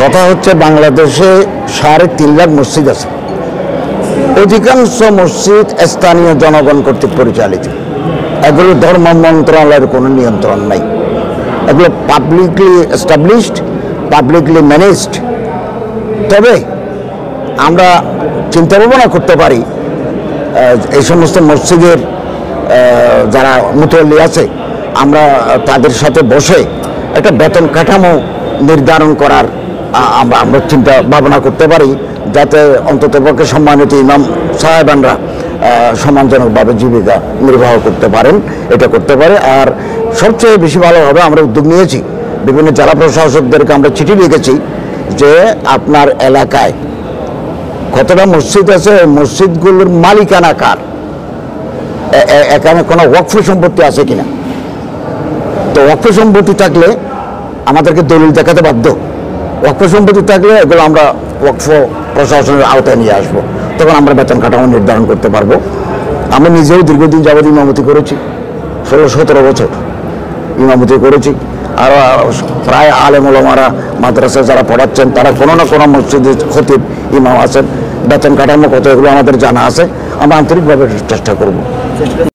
কথা হচ্ছে বাংলাদেশে 3.5 লাখ মসজিদ আছে। অধিকাংশ মসজিদ স্থানীয় জনগণ কর্তৃক পরিচালিত। এগুলো ধর্ম মন্ত্রণালয়ের কোনো নিয়ন্ত্রণ নাই। এগুলো পাবলিকলি এস্টাবলিশড, পাবলিকলি ম্যানেজড। তবে আমরা চিন্তা ভাবনা করতে পারি এই সমস্ত মসজিদের যারা মুতল্লি আছে আমরা তাদের সাথে বসে একটা বেতন কাঠামো নির্ধারণ করার আমরা চিন্তা ভাবনা করতে পারি, যাতে অন্ততপক্ষে সম্মানিত ইমাম সাহেবানরা সম্মানজনকভাবে জীবিকা নির্বাহ করতে পারেন। এটা করতে পারে। আর সবচেয়ে বেশি ভালো হবে, আমরা উদ্যোগ নিয়েছি, বিভিন্ন জেলা প্রশাসকদেরকে আমরা চিঠি লিখেছি যে আপনার এলাকায় কতটা মসজিদ আছে, মসজিদগুলোর মালিকানা কার, এখানে কোনো ওয়াকফ সম্পত্তি আছে কিনা। তো ওয়াকফ সম্পত্তি থাকলে আমাদেরকে দলিল দেখাতে বাধ্য। ওয়াকফ সম্পত্তি থাকলে এগুলো আমরা ওয়াকফ প্রশাসনের আওতায় নিয়ে আসবো, তখন আমরা বেতন কাঠামো নির্ধারণ করতে পারবো। আমি নিজেও দীর্ঘদিন যাবৎ ইমামতি করেছি, 16-17 বছর ইমামতি করেছি। আর প্রায় আলেম ওলামারা মাদ্রাসায় যারা পড়াচ্ছেন তারা কোনো না কোনো মসজিদের খতিব ইমাম আছেন। বেতন কাঠামো কত এগুলো আমাদের জানা আছে, আমরা আন্তরিকভাবে চেষ্টা করব।